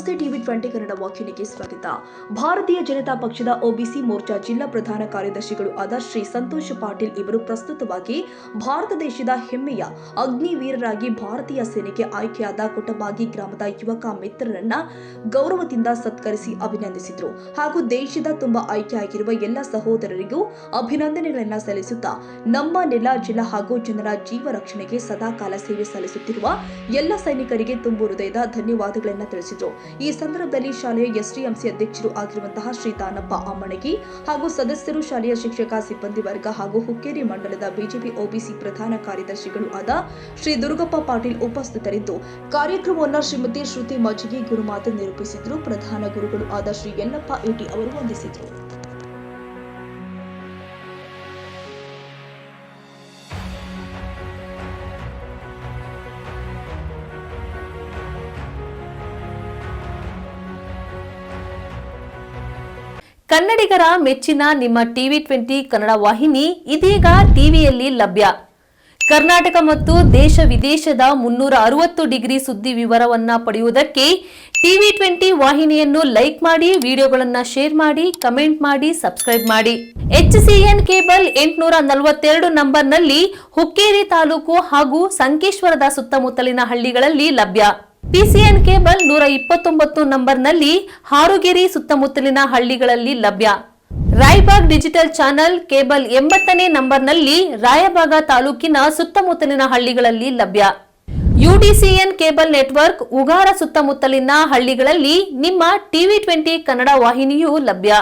ನಮಸ್ತೆ ಟಿವಿ 20 ಕನ್ನಡ ವಾಹಿನಿಗೆ ಸ್ವಾಗತ. ಭಾರತೀಯ ಜನತಾ ಪಕ್ಷದ ಒಬಿಸಿ ಮೋರ್ಚಾ ಜಿಲ್ಲಾ ಪ್ರಧಾನ ಕಾರ್ಯದರ್ಶಿಗಳು ಆದ ಶ್ರೀ ಸಂತೋಷ್ ಪಾಟೀಲ್ ಇವರು ಪ್ರಸ್ತುತವಾಗಿ ಭಾರತ ದೇಶದ ಹೆಮ್ಮೆಯ ಅಗ್ನಿವೀರರಾಗಿ ಭಾರತೀಯ ಸೇನೆಗೆ ಆಯ್ಕೆಯಾದ ಕೊಟಬಾಗಿ ಗ್ರಾಮದ ಯುವಕ ಮಿತ್ರರನ್ನ ಗೌರವದಿಂದ ಸತ್ಕರಿಸಿ ಅಭಿನಂದಿಸಿದರು. ಹಾಗೂ ದೇಶದ ತುಂಬಾ ಆಯ್ಕೆಯಾಗಿರುವ ಎಲ್ಲ ಸಹೋದರರಿಗೂ ಅಭಿನಂದನೆಗಳನ್ನು ಸಲ್ಲಿಸುತ್ತಾ ನಮ್ಮ ನೆಲ ಜಲ ಹಾಗೂ ಜನರ ಜೀವ ರಕ್ಷಣೆಗೆ ಸದಾ ಕಾಲ ಸೇವೆ ಸಲ್ಲಿಸುತ್ತಿರುವ ಎಲ್ಲ ಸೈನಿಕರಿಗೆ ತುಂಬು ಹೃದಯದ ಧನ್ಯವಾದಗಳನ್ನು ತಿಳಿಸಿದರು. ಈ ಸಂದರ್ಭದಲ್ಲಿ ಶಾಲೆಯ ಎಸ್ಡಿಎಂಸಿ ಅಧ್ಯಕ್ಷರು ಆಗಿರುವಂತಹ ಶ್ರೀ ದಾನಪ್ಪ ಅಮ್ಮಣಗಿ ಹಾಗೂ ಸದಸ್ಯರು, ಶಾಲೆಯ ಶಿಕ್ಷಕ ಸಿಬ್ಬಂದಿ ವರ್ಗ ಹಾಗೂ ಹುಕ್ಕೇರಿ ಮಂಡಲದ ಬಿಜೆಪಿ ಒಬಿಸಿ ಪ್ರಧಾನ ಕಾರ್ಯದರ್ಶಿಗಳು ಆದ ಶ್ರೀ ದುರ್ಗಪ್ಪ ಪಾಟೀಲ್ ಉಪಸ್ಥಿತರಿದ್ದು ಕಾರ್ಯಕ್ರಮವನ್ನು ಶ್ರೀಮತಿ ಶ್ರುತಿ ಮಜ್ಜಿಗೆ ಗುರುಮಾತೆ ನಿರೂಪಿಸಿದರು. ಪ್ರಧಾನ ಗುರುಗಳು ಆದ ಶ್ರೀ ಯಲ್ಲಪ್ಪ ಏಟಿ ಅವರು ವಂದಿಸಿದರು. ಕನ್ನಡಿಗರ ಮೆಚ್ಚಿನ ನಿಮ್ಮ ಟಿವಿ 20 ಕನ್ನಡ ವಾಹಿನಿ ಇದೀಗ ಟಿವಿಯಲ್ಲಿ ಲಭ್ಯ. ಕರ್ನಾಟಕ ಮತ್ತು ದೇಶ ವಿದೇಶದ 360 ಡಿಗ್ರಿ ಸುದ್ದಿ ವಿವರವನ್ನ ಪಡೆಯುವುದಕ್ಕೆ ಟಿವಿ 20 ವಾಹಿನಿಯನ್ನು ಲೈಕ್ ಮಾಡಿ, ವಿಡಿಯೋಗಳನ್ನು ಶೇರ್ ಮಾಡಿ, ಕಮೆಂಟ್ ಮಾಡಿ, ಸಬ್ಸ್ಕ್ರೈಬ್ ಮಾಡಿ. HCN ಕೇಬಲ್ 842 ನಂಬರ್ನಲ್ಲಿ ಹುಕ್ಕೇರಿ ತಾಲೂಕು ಹಾಗೂ ಸಂಕೇಶ್ವರದ ಸುತ್ತಮುತ್ತಲಿನ ಹಳ್ಳಿಗಳಲ್ಲಿ ಲಭ್ಯ. PCN ಕೇಬಲ್ 129 ನಂಬರ್ನಲ್ಲಿ ಹಾರುಗೆರೆ ಸುತ್ತಮುತ್ತಲಿನ ಹಳ್ಳಿಗಳಲ್ಲಿ ಲಭ್ಯ. ರಾಯಬಾಗ್ ಡಿಜಿಟಲ್ ಚಾನೆಲ್ ಕೇಬಲ್ 80ನೇ ನಂಬರ್ನಲ್ಲಿ ರಾಯಬಾಗ ತಾಲೂಕಿನ ಸುತ್ತಮುತ್ತಲಿನ ಹಳ್ಳಿಗಳಲ್ಲಿ ಲಭ್ಯ. UDCN ಕೇಬಲ್ ನೆಟ್ವರ್ಕ್ ಉಗಾರ ಸುತ್ತಮುತ್ತಲಿನ ಹಳ್ಳಿಗಳಲ್ಲಿ ನಿಮ್ಮ ಟಿವಿ 20 ಕನ್ನಡ ವಾಹಿನಿಯೂ ಲಭ್ಯ.